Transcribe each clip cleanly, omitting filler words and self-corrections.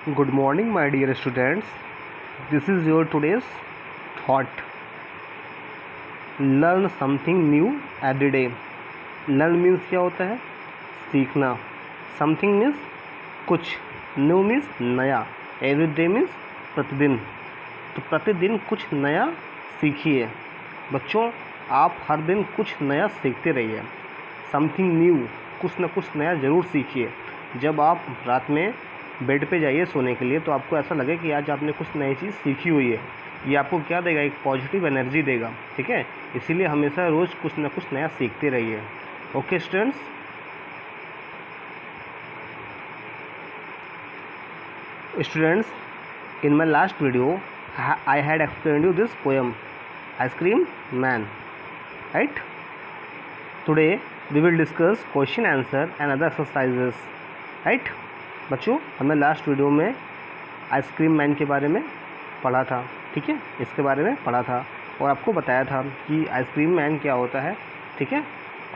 Good morning, my dear students. This is your today's thought. Learn something new every day. Learn means क्या होता है? सीखना. Something means कुछ. New means नया. Every day means प्रतिदिन. तो प्रतिदिन कुछ नया सीखिए. बच्चों, आप हर दिन कुछ नया सीखते रहिए. समथिंग न्यू, कुछ ना कुछ नया ज़रूर सीखिए. जब आप रात में बेड पे जाइए सोने के लिए तो आपको ऐसा लगे कि आज आपने कुछ नई चीज़ सीखी हुई है. ये आपको क्या देगा? एक पॉजिटिव एनर्जी देगा. ठीक है, इसीलिए हमेशा रोज़ कुछ ना कुछ नया सीखते रहिए. Okay students, in my last video I had explained you this poem, Ice Cream Man, right? Today we will discuss question answer and other exercises, right? बच्चों, हमने लास्ट वीडियो में आइसक्रीम मैन के बारे में पढ़ा था. ठीक है, इसके बारे में पढ़ा था और आपको बताया था कि आइसक्रीम मैन क्या होता है. ठीक है,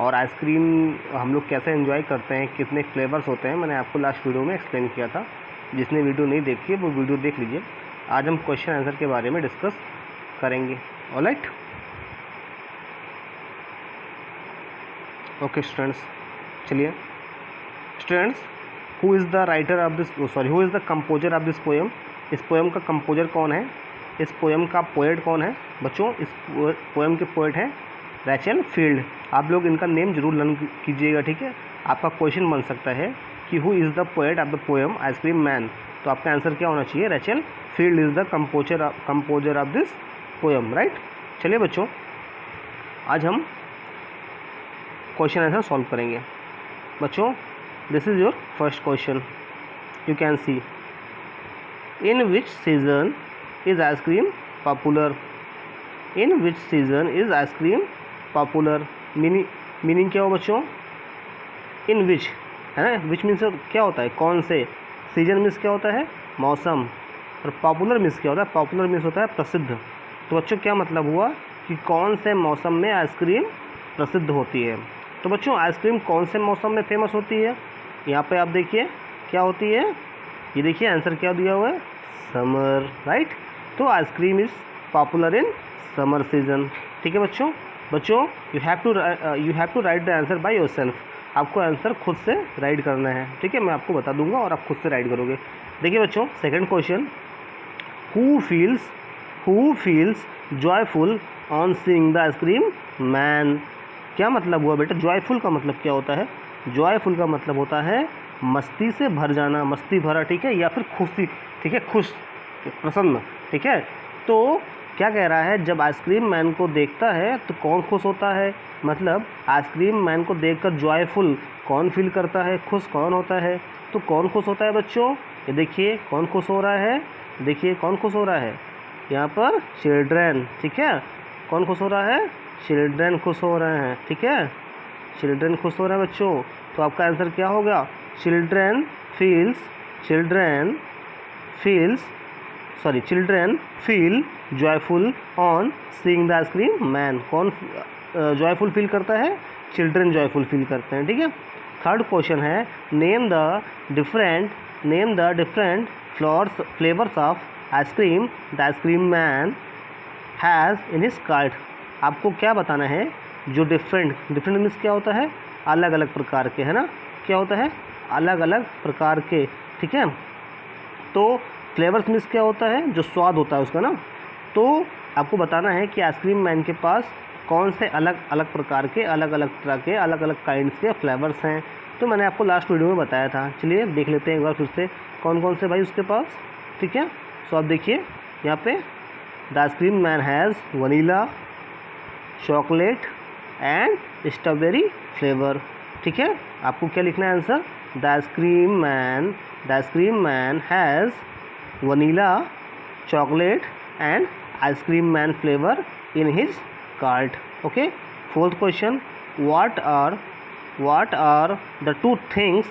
और आइसक्रीम हम लोग कैसे एंजॉय करते हैं, कितने फ्लेवर्स होते हैं, मैंने आपको लास्ट वीडियो में एक्सप्लेन किया था. जिसने वीडियो नहीं देखी है वो वीडियो देख लीजिए. आज हम क्वेश्चन आंसर के बारे में डिस्कस करेंगे. ऑलराइट, ओके स्टूडेंट्स, चलिए. Students, who is the writer of this, who is the composer of this poem? इस पोएम का कंपोजर कौन है? इस पोएम का पोएट कौन है? बच्चों, इस पोएम के पोएट हैं रैचल फील्ड. आप लोग इनका नेम जरूर लर्न कीजिएगा. ठीक है, आपका क्वेश्चन बन सकता है कि who is the poet of the poem ice cream man. तो आपका आंसर क्या होना चाहिए? Rachel field is the composer of this poem, right. चलिए बच्चों, आज हम क्वेश्चन आंसर सॉल्व करेंगे. बच्चों, this is your first question. You can see, in which season is ice cream popular? In which season is ice cream popular? Meaning क्या हो बच्चों? in which है ना, which मीन्स क्या होता है? कौन से. सीजन मीन्स क्या होता है? मौसम. और पॉपुलर मीन्स क्या होता है? पॉपुलर मीन्स होता है प्रसिद्ध. तो बच्चों, क्या मतलब हुआ कि कौन से मौसम में आइसक्रीम प्रसिद्ध होती है. तो बच्चों, आइसक्रीम कौन से मौसम में फेमस होती है? यहाँ पे आप देखिए क्या होती है. ये देखिए आंसर क्या दिया हुआ है? Summer, right. तो ice cream is popular in summer season. ठीक है बच्चों. You have to write the answer by yourself. आपको आंसर खुद से राइट करना है. ठीक है, मैं आपको बता दूंगा और आप खुद से राइट करोगे. देखिए बच्चों, second question, who feels joyful on seeing the ice cream man. क्या मतलब हुआ बेटा? जॉयफुल का मतलब क्या होता है? जॉयफुल का मतलब होता है मस्ती से भर जाना, मस्ती भरा. ठीक है, या फिर खुशी. ठीक है, खुश, प्रसन्न. ठीक है, तो क्या कह रहा है? जब आइसक्रीम मैन को देखता है तो कौन खुश होता है? मतलब आइसक्रीम मैन को देखकर जॉयफुल कौन फील करता है? खुश कौन होता है? तो कौन खुश होता है बच्चों? ये देखिए कौन खुश हो रहा है. देखिए कौन खुश हो रहा है यहाँ पर? चिल्ड्रेन. ठीक है, कौन खुश हो रहा है? चिल्ड्रेन खुश हो रहे हैं. ठीक है, चिल्ड्रेन खुश हो रहे हैं बच्चों. तो आपका आंसर क्या होगा? Children feel joyful on seeing the ice cream man. कौन जॉयफुल फील करता है? चिल्ड्रेन जॉयफुल फील करते हैं. ठीक है. थर्ड क्वेश्चन है, name the different flavours of ice cream the ice cream man has in his cart. आपको क्या बताना है? जो डिफरेंट मीन्स क्या होता है? अलग अलग प्रकार के, है ना. क्या होता है? अलग अलग प्रकार के. ठीक है, तो फ्लेवर्स मीन्स क्या होता है? जो स्वाद होता है उसका ना. तो आपको बताना है कि आइसक्रीम मैन के पास कौन से अलग अलग प्रकार के, अलग अलग तरह के, अलग अलग काइंड्स के फ्लेवर्स हैं. तो मैंने आपको लास्ट वीडियो में बताया था. चलिए देख लेते हैं एक बार फिर से कौन कौन से भाई उसके पास. ठीक है, सो आप देखिए यहाँ पे, the ice cream man has vanilla, chocolate and strawberry flavour. ठीक है, आपको क्या लिखना है answer? The ice cream man has vanilla, chocolate and ice cream man flavour in his cart. Okay. Fourth question, what are the two things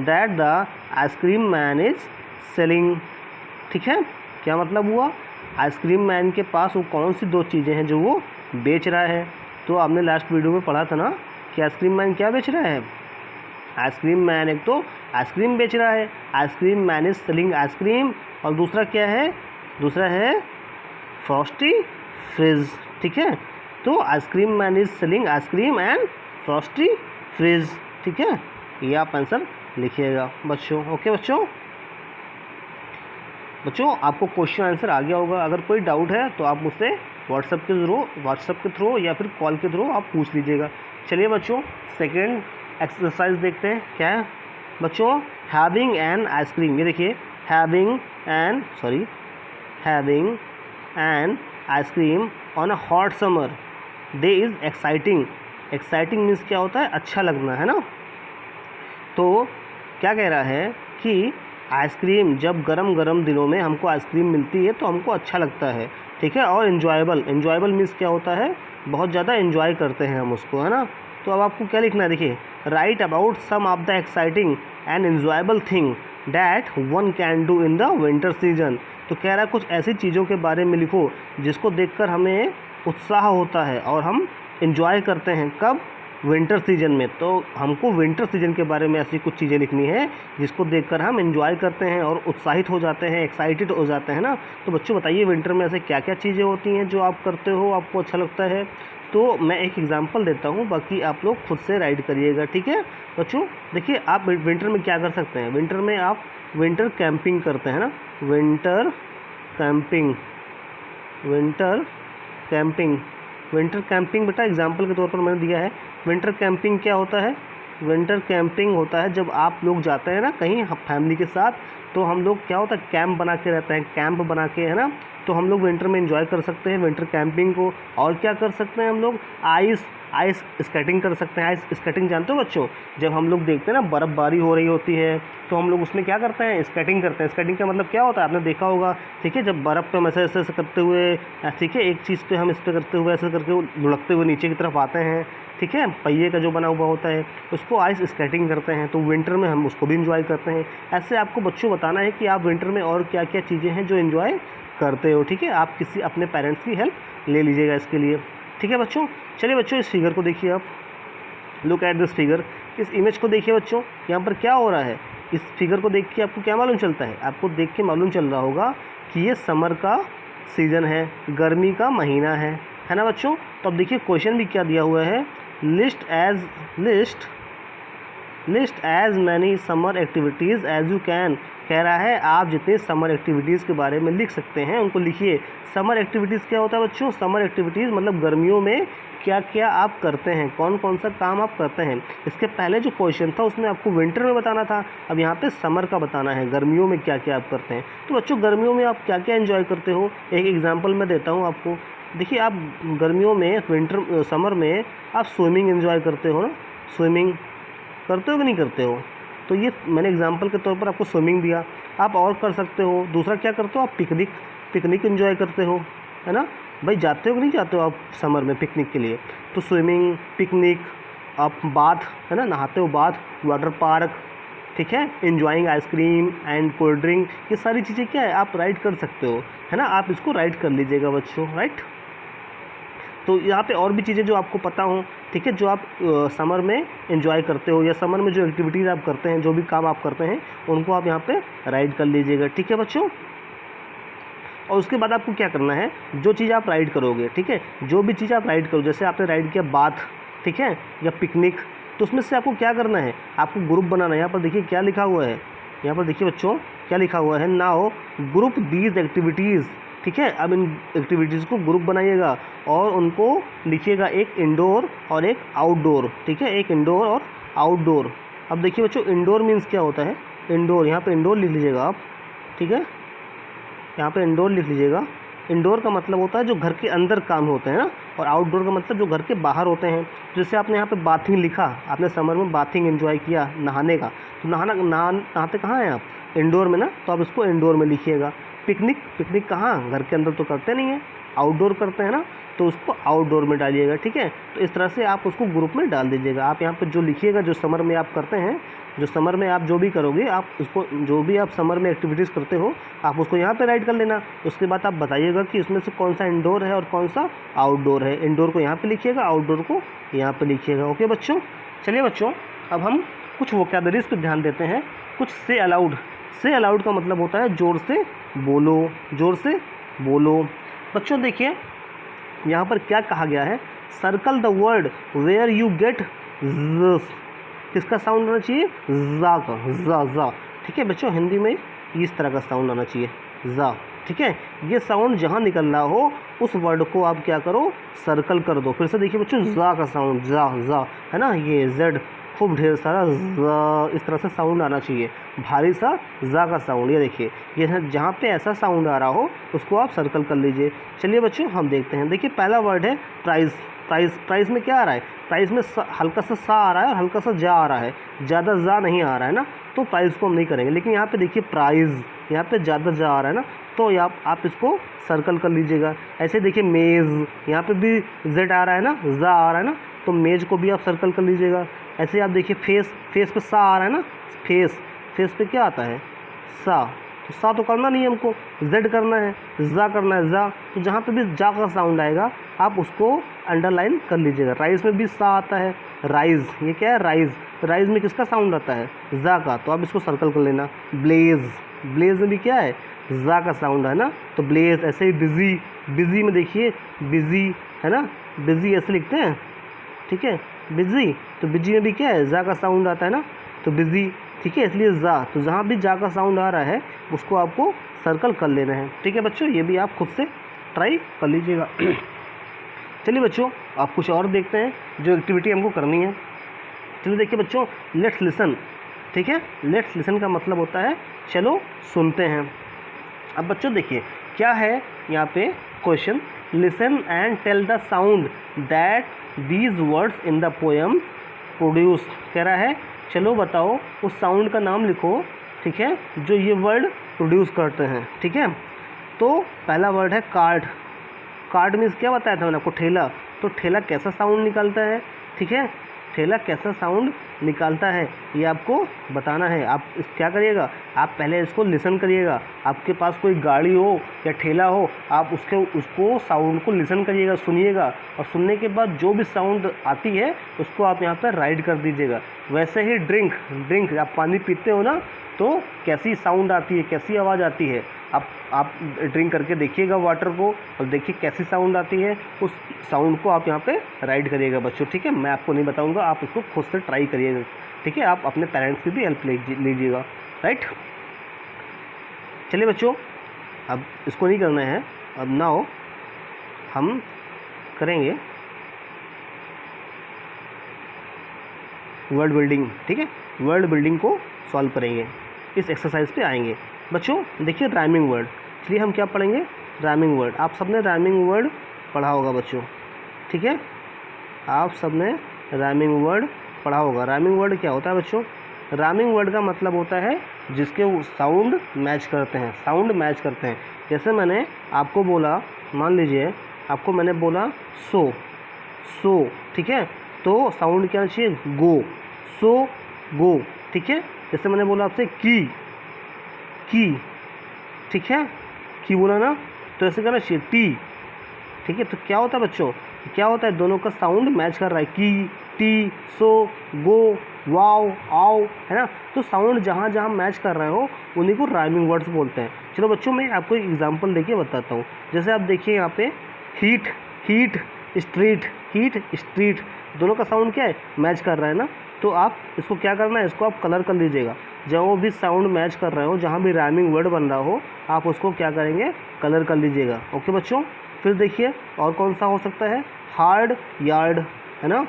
that the ice cream man is selling. ठीक है, क्या मतलब हुआ? आइसक्रीम मैन के पास वो कौन सी दो चीज़ें हैं जो वो बेच रहा है? तो आपने लास्ट वीडियो में पढ़ा था ना कि आइसक्रीम मैन क्या बेच रहा है? आइसक्रीम मैन एक तो आइसक्रीम बेच रहा है, ice cream man is selling ice cream, और दूसरा क्या है, दूसरा है फ्रॉस्टी फ्रिज, ठीक है। तो ice cream man is selling ice cream and Frosty fridge, ठीक है। ये आप आंसर लिखिएगा बच्चों। ओके बच्चों आपको क्वेश्चन आंसर आ गया होगा। अगर कोई डाउट है तो आप मुझसे व्हाट्सएप के थ्रू या फिर कॉल के थ्रू आप पूछ लीजिएगा। चलिए बच्चों सेकेंड एक्सरसाइज देखते हैं क्या है बच्चों। हैविंग एन आइसक्रीम, ये देखिए having an ice cream on a hot summer day is exciting. Exciting means क्या होता है, अच्छा लगना, है ना। तो क्या कह रहा है कि आइसक्रीम जब गरम गरम दिनों में हमको आइसक्रीम मिलती है तो हमको अच्छा लगता है, ठीक है। और इन्जॉयबल मीन्स क्या होता है, बहुत ज़्यादा इन्जॉय करते हैं हम उसको, है ना। तो अब आपको क्या लिखना है, देखिए write about some of the exciting and enjoyable thing that one can do in the winter season. तो कह रहा है कुछ ऐसी चीज़ों के बारे में लिखो जिसको देखकर हमें उत्साह होता है और हम इन्जॉय करते हैं। कब, विंटर सीजन में। तो हमको विंटर सीजन के बारे में ऐसी कुछ चीज़ें लिखनी है जिसको देखकर हम एंजॉय करते हैं और उत्साहित हो जाते हैं, एक्साइटेड हो जाते हैं ना। तो बच्चों बताइए विंटर में ऐसे क्या क्या चीज़ें होती हैं जो आप करते हो, आपको अच्छा लगता है। तो मैं एक एग्जांपल देता हूँ, बाकी आप लोग खुद से राइट करिएगा, ठीक है बच्चों। देखिए आप विंटर में क्या कर सकते हैं, विंटर में आप विंटर कैंपिंग करते हैं ना, विंटर कैंपिंग बेटा एग्जाम्पल के तौर पर मैंने दिया है। विंटर कैंपिंग क्या होता है, विंटर कैंपिंग होता है जब आप लोग जाते हैं ना कहीं फैमिली के साथ, तो हम लोग क्या होता है कैंप बना के रहते हैं, कैंप बना के, है ना। तो हम लोग विंटर में एंजॉय कर सकते हैं विंटर कैंपिंग को। और क्या कर सकते हैं हम लोग, आइस स्केटिंग कर सकते हैं। आइस स्केटिंग जानते हो बच्चों, जब हम लोग देखते हैं ना बर्फ़बारी हो रही होती है तो हम लोग उसमें क्या करते हैं, स्केटिंग करते हैं। स्केटिंग का मतलब क्या होता है आपने देखा होगा, ठीक है। जब बर्फ़ पे हम ऐसे ऐसे करते हुए, ठीक है, एक चीज़ पे हम इस पे करते हुए ऐसे करके लुढ़कते हुए नीचे की तरफ आते हैं, ठीक है, पहिए का जो बना हुआ होता है उसको आइस स्केटिंग करते हैं। तो विंटर में हम उसको भी इंजॉय करते हैं। ऐसे आपको बच्चों बताना है कि आप विंटर में और क्या क्या चीज़ें हैं जो इन्जॉय करते हो, ठीक है। आप किसी अपने पेरेंट्स की हेल्प ले लीजिएगा इसके लिए, ठीक है बच्चों। चलिए बच्चों इस फिगर को देखिए आप, लुक एट दिस फिगर, इस इमेज को देखिए बच्चों। यहाँ पर क्या हो रहा है, इस फिगर को देख के आपको क्या मालूम चलता है, आपको देख के मालूम चल रहा होगा कि ये समर का सीज़न है, गर्मी का महीना है ना बच्चों। तो अब देखिए क्वेश्चन भी क्या दिया हुआ है, list as many summer activities as you can. कह रहा है आप जितने समर एक्टिविटीज़ के बारे में लिख सकते हैं उनको लिखिए। समर एक्टिविटीज़ क्या होता है बच्चों, समर एक्टिविटीज़ मतलब गर्मियों में क्या क्या आप करते हैं, कौन कौन सा काम आप करते हैं। इसके पहले जो क्वेश्चन था उसमें आपको विंटर में बताना था, अब यहाँ पे समर का बताना है, गर्मियों में क्या क्या आप करते हैं। तो बच्चों गर्मियों में आप क्या क्या एंजॉय करते हो, एक एग्जांपल मैं देता हूँ आपको। देखिए आप गर्मियों में समर में आप स्विमिंग एंजॉय करते हो ना, स्विमिंग करते हो कि नहीं करते हो। तो ये मैंने एग्जांपल के तौर पर आपको स्विमिंग दिया। आप और कर सकते हो, दूसरा क्या करते हो आप, पिकनिक एंजॉय करते हो, है ना। भाई जाते हो कि नहीं जाते हो आप समर में पिकनिक के लिए। तो स्विमिंग, पिकनिक, आप बाथ, है ना, नहाते हो, बाथ, वाटर पार्क, ठीक है, enjoying ice cream and cold drink, ये सारी चीज़ें क्या है आप राइट कर सकते हो, है ना। आप इसको राइट कर लीजिएगा बच्चों, राइट। तो यहाँ पे और भी चीज़ें जो आपको पता हो, ठीक है, जो आप समर में एंजॉय करते हो या समर में जो एक्टिविटीज़ आप करते हैं, जो भी काम आप करते हैं उनको आप यहाँ पे राइट कर लीजिएगा, ठीक है बच्चों। और उसके बाद आपको क्या करना है, जो चीज़ आप राइट करोगे, ठीक है, जो भी चीज़ आप राइट करो, जैसे आपने राइट किया बाथ, ठीक है, या पिकनिक, तो उसमें से आपको क्या करना है, आपको ग्रुप बनाना है। यहाँ पर देखिए क्या लिखा हुआ है, यहाँ पर देखिए बच्चों क्या लिखा हुआ है, नाउ ग्रुप दीज एक्टिविटीज़, ठीक है। अब इन एक्टिविटीज़ को ग्रुप बनाइएगा और उनको लिखिएगा, एक इंडोर और एक आउटडोर, ठीक है, एक इंडोर और आउटडोर। अब देखिए बच्चों इंडोर मीन्स क्या होता है, इंडोर, यहाँ पे इंडोर लिख लीजिएगा आप, ठीक है, यहाँ पे इंडोर लिख लीजिएगा। इंडोर का मतलब होता है जो घर के अंदर काम होते हैं ना, और आउटडोर का मतलब जो घर के बाहर होते हैं। जैसे आपने यहाँ पे बाथिंग लिखा, आपने समर में बाथिंग एंजॉय किया, नहाने का, तो नहाते कहाँ हैं आप, इंडोर में ना, तो आप इसको इंडोर में लिखिएगा। पिकनिक कहाँ, घर के अंदर तो करते नहीं हैं, आउटडोर करते हैं ना, तो उसको आउटडोर में डालिएगा, ठीक है। तो इस तरह से आप उसको ग्रुप में डाल दीजिएगा। आप यहाँ पे जो लिखिएगा, जो समर में आप करते हैं, जो समर में आप जो भी करोगे, आप उसको, जो भी आप समर में एक्टिविटीज़ करते हो, आप उसको यहाँ पे राइट कर लेना। उसके बाद आप बताइएगा कि उसमें से कौन सा इंडोर है और कौन सा आउटडोर है। इंडोर को यहाँ पे लिखिएगा, आउटडोर को यहाँ पे लिखिएगा। ओके बच्चों, चलिए बच्चों अब हम कुछ वोकैबलरीज पे ध्यान देते हैं, कुछ से अलाउड। से अलाउड का मतलब होता है ज़ोर से बोलो, ज़ोर से बोलो। बच्चों देखिए यहाँ पर क्या कहा गया है, circle the word where you get J. किसका साउंड आना चाहिए, जा का, जा। ठीक है बच्चों, हिंदी में इस तरह का साउंड आना चाहिए, जा। ठीक है, ये साउंड जहाँ निकल रहा हो उस वर्ड को आप क्या करो, सर्कल कर दो। फिर से देखिए बच्चों, जा का साउंड, जा है ना, ये जेड खूब ढेर सारा जा, इस तरह से साउंड आना चाहिए, भारी सा जा का साउंड। ये देखिए, ये जहाँ पे ऐसा साउंड आ रहा हो उसको आप सर्कल कर लीजिए। चलिए बच्चों हम देखते हैं। देखिए पहला वर्ड है प्राइस। प्राइस में क्या आ रहा है, प्राइस में हल्का सा सा आ रहा है और हल्का सा जा आ रहा है, ज़्यादा जा नहीं आ रहा है ना, तो प्राइस को हम नहीं करेंगे। लेकिन यहाँ पे देखिए प्राइस, यहाँ पे ज़्यादा जा आ रहा है ना, तो आप इसको सर्कल कर लीजिएगा। ऐसे देखिए मेज़, यहाँ पे भी जेड आ रहा है ना, जा आ रहा है ना, तो मेज को भी आप सर्कल कर लीजिएगा। ऐसे आप देखिए फेस पे सा आ रहा है ना, फेस पे क्या आता है, सा, तो सा तो करना नहीं है हमको, जेड करना है, जा करना है, जा। तो जहाँ पे भी जा का साउंड आएगा आप उसको अंडरलाइन कर लीजिएगा। राइस में भी सा आता है, राइज, ये क्या है, राइज में किसका साउंड आता है, जा का, तो आप इसको सर्कल कर लेना। ब्लेज में भी क्या है, जा का साउंड है ना, तो ब्लेज। ऐसे ही बिजी में देखिए, बिजी है ना, बिजी ऐसे लिखते हैं, ठीक है, बिजी, तो बिजी में भी क्या है, जा का साउंड आता है ना, तो बिजी। ठीक है, इसलिए जा, तो जहाँ भी जा का साउंड आ रहा है उसको आपको सर्कल कर लेना है। ठीक है बच्चों, ये भी आप खुद से ट्राई कर लीजिएगा। चलिए बच्चों आप कुछ और देखते हैं जो एक्टिविटी हमको करनी है। चलिए देखिए बच्चों, लेट्स लिसन। ठीक है, लेट्स लिसन का मतलब होता है चलो सुनते हैं। अब बच्चों देखिए क्या है यहाँ पे question, listen and tell the sound that these words in the poem produce. कह रहा है चलो बताओ उस साउंड का नाम लिखो, ठीक है, जो ये वर्ड प्रोड्यूस करते हैं। ठीक है, तो पहला वर्ड है कार्ड। कार्ड मीन्स क्या बताया था मैंने आपको, ठेला। तो ठेला कैसा साउंड निकालता है, ठीक है, ठेला कैसा साउंड निकालता है ये आपको बताना है। आप क्या करिएगा, आप पहले इसको लिसन करिएगा। आपके पास कोई गाड़ी हो या ठेला हो, आप उसको साउंड को लिसन करिएगा, सुनिएगा, और सुनने के बाद जो भी साउंड आती है उसको आप यहाँ पर राइट कर दीजिएगा। वैसे ही ड्रिंक आप पानी पीते हो ना, तो कैसी साउंड आती है, कैसी आवाज़ आती है, आप ड्रिंक करके देखिएगा वाटर को और देखिए कैसी साउंड आती है, उस साउंड को आप यहाँ पे राइट करिएगा बच्चों। ठीक है, मैं आपको नहीं बताऊंगा, आप उसको खुद से ट्राई करिएगा। ठीक है, आप अपने पेरेंट्स की भी हेल्प लीजिएगा, राइट। चलिए बच्चों अब इसको नहीं करना है, अब नाउ हम करेंगे वर्ड बिल्डिंग। ठीक है, वर्ड बिल्डिंग को सॉल्व करेंगे, इस एक्सरसाइज पे आएंगे। बच्चों देखिए राइमिंग वर्ड, इसलिए हम क्या पढ़ेंगे, राइमिंग वर्ड। आप सबने राइमिंग वर्ड पढ़ा होगा बच्चों, ठीक है, आप सबने राइमिंग वर्ड पढ़ा होगा। राइमिंग वर्ड क्या होता है बच्चों, राइमिंग वर्ड का मतलब होता है जिसके साउंड मैच करते हैं, साउंड मैच करते हैं। जैसे मैंने आपको बोला, मान लीजिए आपको मैंने बोला सो, ठीक है, तो साउंड क्या चाहिए, गो, सो गो। ठीक है, जैसे मैंने बोला आपसे की, ठीक है, की बोला ना, तो ऐसे करना चाहिए टी। ठीक है, तो क्या होता है बच्चों, क्या होता है, दोनों का साउंड मैच कर रहा है, की, टी, सो, गो, वाओ, आओ, है ना। तो साउंड जहाँ जहाँ मैच कर रहे हो उन्हीं को राइमिंग वर्ड्स बोलते हैं। चलो बच्चों मैं आपको एक एग्जांपल देके बताता हूँ। जैसे आप देखिए यहाँ पे हीट, स्ट्रीट, दोनों का साउंड क्या है, मैच कर रहा है ना। तो आप इसको क्या करना है, इसको आप कलर कर लीजिएगा। जहाँ भी साउंड मैच कर रहे हो, जहाँ भी राइमिंग वर्ड बन रहा हो, आप उसको क्या करेंगे, कलर कर लीजिएगा। ओके बच्चों, फिर देखिए और कौन सा हो सकता है, हार्ड यार्ड, है ना,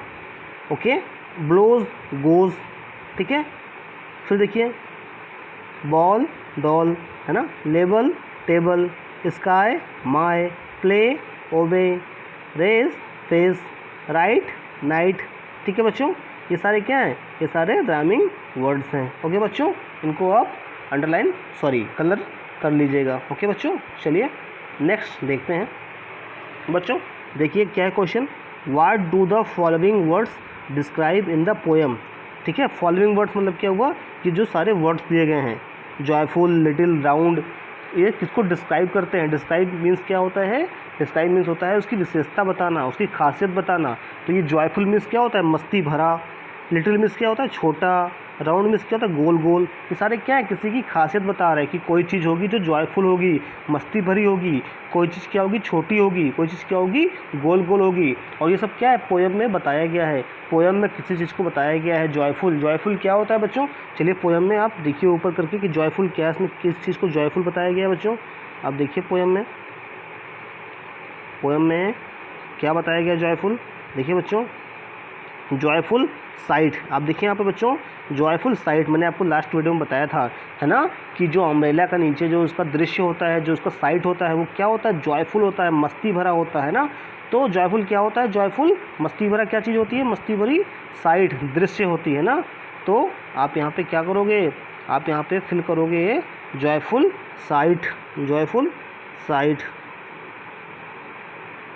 ओके, ब्लोज गोज, ठीक है। फिर देखिए बॉल डॉल, है ना, label table, sky my, play obey, race face, right night. ठीक है बच्चों, ये सारे क्या हैं, ये सारे राइमिंग वर्ड्स हैं। ओके बच्चों, इनको आप अंडरलाइन कलर कर लीजिएगा। ओके बच्चों, चलिए नेक्स्ट देखते हैं। बच्चों देखिए क्या है question, what do the following words describe in the poem. ठीक है, फॉलोइंग वर्ड्स मतलब क्या हुआ कि जो सारे वर्ड्स दिए गए हैं, जॉयफुल, लिटिल, राउंड, ये किसको डिस्क्राइब करते हैं। डिस्क्राइब मीन्स क्या होता है, डिस्क्राइब मीन्स होता है उसकी विशेषता बताना, उसकी खासियत बताना। तो ये जॉयफुल मीन्स क्या होता है, मस्ती भरा। लिटिल मीन्स क्या होता है, छोटा। राउंड मीन्स क्या होता है, गोल गोल। ये सारे क्या है, किसी की खासियत बता रहे हैं कि कोई चीज़ होगी जो जॉयफुल होगी, मस्ती भरी होगी, कोई चीज़ क्या होगी, छोटी होगी, कोई चीज़ क्या होगी, गोल गोल होगी। और ये सब क्या है, पोयम में बताया गया है। पोयम में किसी चीज़ को बताया गया है। जॉयफुल, जॉयफुल क्या होता है बच्चों? चलिए पोयम में आप देखिए ऊपर करके कि जॉयफुल क्या है, इसमें किस चीज़ को जॉयफुल बताया गया है बच्चों। आप देखिए पोयम में, पोयम में क्या बताया गया जॉयफुल, देखिए बच्चों, जॉयफुल साइट। आप देखिए यहाँ पे बच्चों, जॉयफुल साइट मैंने आपको लास्ट वीडियो में बताया था, है ना, कि जो अम्ब्रेला का नीचे जो उसका दृश्य होता है, जो उसका साइट होता है, वो क्या होता है, जॉयफुल होता है, मस्ती भरा होता है ना। तो जॉयफुल क्या होता है, जॉयफुल मस्ती भरा क्या चीज़ होती है, मस्ती भरी साइट, दृश्य होती है ना। तो आप यहाँ पे क्या करोगे, आप यहाँ पे फिल करोगे जॉयफुल साइट, जॉयफुल साइट।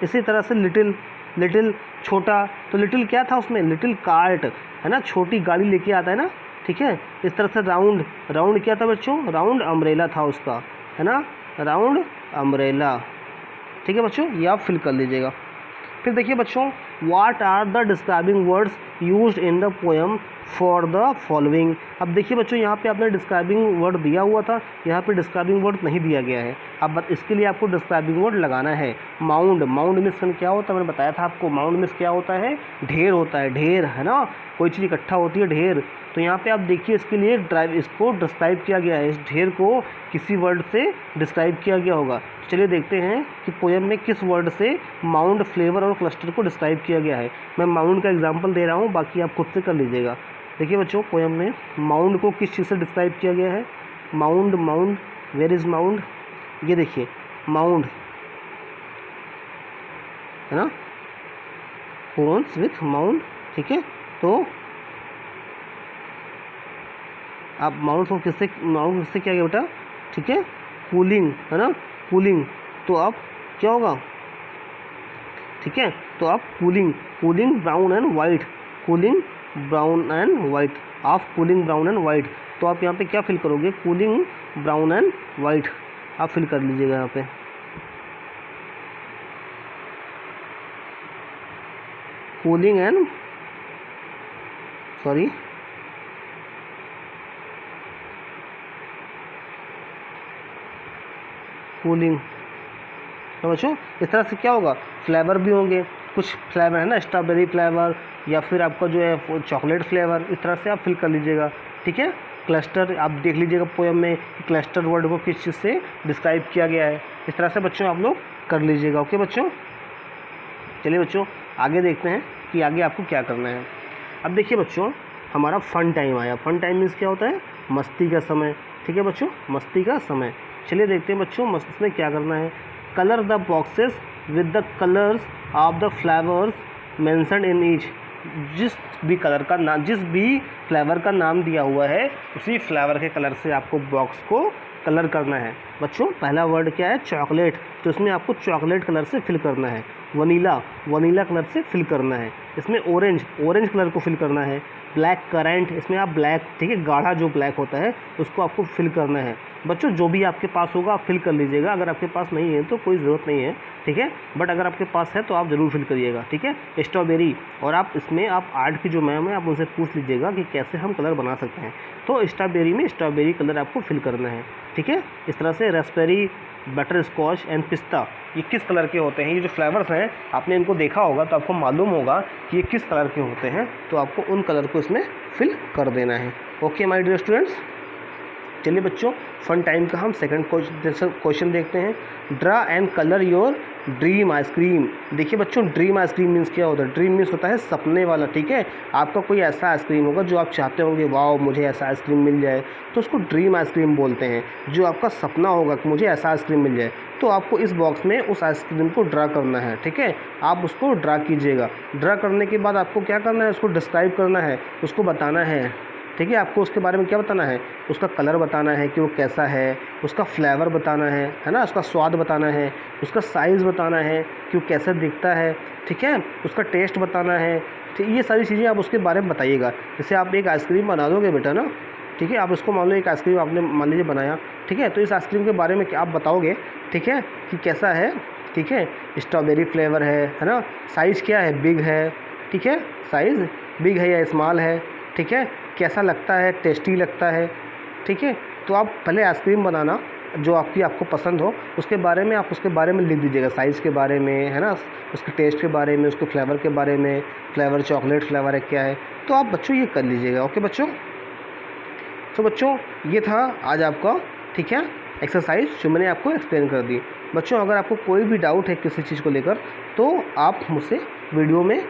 इसी तरह से लिटिल, लिटिल छोटा, तो लिटिल क्या था उसमें, लिटिल कार्ट, है ना, छोटी गाड़ी लेके आता है ना, ठीक है। इस तरह से राउंड, राउंड क्या था बच्चों, राउंड अम्ब्रेला था उसका, है ना, राउंड अम्ब्रेला। ठीक है बच्चों, ये आप फिल कर लीजिएगा। फिर देखिए बच्चों, what are the describing words used in the poem for the following. अब देखिए बच्चों, यहाँ पे आपने डिस्क्राइबिंग वर्ड दिया हुआ था, यहाँ पे डिस्क्राइबिंग वर्ड नहीं दिया गया है। अब इसके लिए आपको डिस्क्राइबिंग वर्ड लगाना है। माउंड, माउंड मीन्स क्या होता है, मैंने बताया था आपको, माउंड मीन्स क्या होता है, ढेर होता है, ढेर, है ना, कोई चीज़ इकट्ठा होती है, ढेर। तो यहाँ पे आप देखिए इसके लिए इसको डिस्क्राइब किया गया है, इस ढेर को किसी वर्ड से डिस्क्राइब किया गया होगा। चलिए देखते हैं कि पोएम में किस वर्ड से माउंड, फ्लेवर और क्लस्टर को डिस्क्राइब किया गया है। मैं माउंड का एग्जांपल दे रहा हूँ, बाकी आप खुद से कर लीजिएगा। देखिए बच्चों, पोएम में माउंड को किस चीज़ से डिस्क्राइब किया गया है, mound, mound, where is mound, ये देखिए माउंड, है ना, पोन्स विथ माउंड, ठीक है। तो आप माउंट को किससे, माउंट किससे किया गया बेटा, ठीक है, कूलिंग, है ना, कूलिंग। तो आप क्या होगा, ठीक है, तो आप cooling, cooling brown and white, cooling brown and white, of cooling brown and white. तो आप यहाँ पे क्या फिल करोगे, कूलिंग ब्राउन एंड वाइट, आप फिल कर लीजिएगा यहाँ पे। Cooling and, sorry, cooling. तो बच्चों इस तरह से क्या होगा, फ्लेवर भी होंगे, कुछ फ्लेवर है ना, स्ट्रॉबेरी फ्लेवर या फिर आपका जो है चॉकलेट फ्लेवर, इस तरह से आप फिल कर लीजिएगा, ठीक है। क्लस्टर, आप देख लीजिएगा पोएम में क्लस्टर वर्ड को किस चीज़ से डिस्क्राइब किया गया है। इस तरह से बच्चों आप लोग कर लीजिएगा। ओके बच्चों, चलिए बच्चों आगे देखते हैं कि आगे आपको क्या करना है। अब देखिए बच्चों, हमारा फन टाइम आया। फन टाइम मीन्स क्या होता है, मस्ती का समय, ठीक है बच्चों, मस्ती का समय। चलिए देखते हैं बच्चों मस्ती में क्या करना है। Colour the boxes with the colours of the flavours mentioned in each. जिस भी कलर का नाम, जिस भी फ्लेवर का नाम दिया हुआ है, उसी फ्लेवर के कलर से आपको बॉक्स को कलर करना है। बच्चों पहला वर्ड क्या है, चॉकलेट, तो इसमें आपको चॉकलेट कलर से फिल करना है। वनीला, वनीला कलर से फिल करना है। इसमें ऑरेंज, ऑरेंज कलर को फिल करना है। ब्लैक करेंट, इसमें आप ब्लैक, ठीक है, गाढ़ा जो ब्लैक होता है उसको आपको फिल करना है। बच्चों जो भी आपके पास होगा आप फिल कर लीजिएगा, अगर आपके पास नहीं है तो कोई ज़रूरत नहीं है, ठीक है, बट अगर आपके पास है तो आप ज़रूर फिल करिएगा, ठीक है। स्ट्रॉबेरी, और आप इसमें आप आर्ट की जो मैम है आप उनसे पूछ लीजिएगा कि कैसे हम कलर बना सकते हैं। तो स्ट्रॉबेरी में स्ट्रॉबेरी कलर आपको फिल करना है, ठीक है। इस तरह से रास्पबेरी, बटर स्कॉच एंड पिस्ता, ये किस कलर के होते हैं, ये जो फ्लेवर्स हैं आपने इनको देखा होगा तो आपको मालूम होगा कि ये किस कलर के होते हैं, तो आपको उन कलर को इसमें फिल कर देना है। ओके माय डियर स्टूडेंट्स, चलिए बच्चों फन टाइम का हम सेकंड क्वेश्चन देखते हैं। Draw and colour your dream ice cream. देखिए बच्चों, ड्रीम आइसक्रीम मीन्स क्या होता है, ड्रीम मीन्स होता है सपने वाला, ठीक है। आपका कोई ऐसा आइसक्रीम होगा जो आप चाहते होंगे, वाओ मुझे ऐसा आइसक्रीम मिल जाए, तो उसको ड्रीम आइसक्रीम बोलते हैं। जो आपका सपना होगा कि मुझे ऐसा आइसक्रीम मिल जाए, तो आपको इस बॉक्स में उस आइसक्रीम को ड्रा करना है, ठीक है। आप उसको ड्रा कीजिएगा। ड्रा करने के बाद आपको क्या करना है, उसको डिस्क्राइब करना है, उसको बताना है, ठीक है। आपको उसके बारे में क्या बताना है, उसका कलर बताना है कि वो कैसा है, उसका फ्लेवर बताना है ना, उसका स्वाद बताना है, उसका साइज़ बताना है कि वो कैसा दिखता है, ठीक है, उसका टेस्ट बताना है, ठीक। ये सारी चीज़ें आप उसके बारे में बताइएगा। जैसे आप एक आइसक्रीम बना दोगे बेटा ना, ठीक है, आप उसको मान लो एक आइसक्रीम आपने मान लीजिए बनाया, ठीक है, तो इस आइसक्रीम के बारे में क्या आप बताओगे, ठीक है, कि कैसा है, ठीक है, स्ट्रॉबेरी फ्लेवर है ना, साइज़ क्या है, बिग है, ठीक है, साइज़ बिग है या स्मॉल है, ठीक है, कैसा लगता है, टेस्टी लगता है, ठीक है। तो आप पहले आइसक्रीम बनाना जो आपको पसंद हो, उसके बारे में आप उसके बारे में लिख दीजिएगा, साइज़ के बारे में, है ना, उसके टेस्ट के बारे में, उसके फ्लेवर के बारे में, फ्लेवर चॉकलेट फ्लेवर है क्या है, तो आप बच्चों ये कर लीजिएगा। ओके बच्चों, तो बच्चों ये था आज आपका, ठीक है, एक्सरसाइज जो मैंने आपको एक्सप्लेन कर दी। बच्चों अगर आपको कोई भी डाउट है किसी चीज़ को लेकर तो आप मुझसे वीडियो में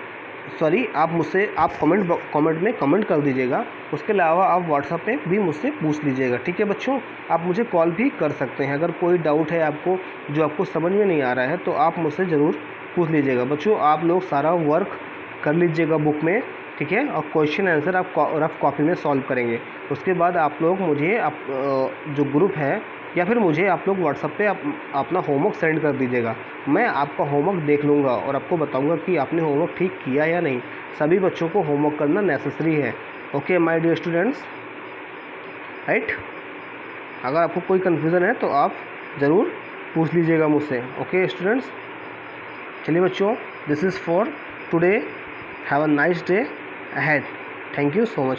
आप कमेंट में कमेंट कर दीजिएगा। उसके अलावा आप व्हाट्सएप पे भी मुझसे पूछ लीजिएगा, ठीक है बच्चों। आप मुझे कॉल भी कर सकते हैं, अगर कोई डाउट है आपको जो आपको समझ में नहीं आ रहा है तो आप मुझसे ज़रूर पूछ लीजिएगा। बच्चों आप लोग सारा वर्क कर लीजिएगा बुक में, ठीक है, और क्वेश्चन आंसर आप रफ कॉपी में सॉल्व करेंगे। उसके बाद आप लोग मुझे जो ग्रुप है या फिर मुझे आप लोग व्हाट्सएप पे अपना होमवर्क सेंड कर दीजिएगा। मैं आपका होमवर्क देख लूँगा और आपको बताऊँगा कि आपने होमवर्क ठीक किया या नहीं। सभी बच्चों को होमवर्क करना नेसेसरी है। Okay my dear students, right. अगर आपको कोई कन्फ्यूज़न है तो आप ज़रूर पूछ लीजिएगा मुझसे। ओके स्टूडेंट्स, चलिए बच्चों, this is for today. Have a nice day ahead. Thank you so much.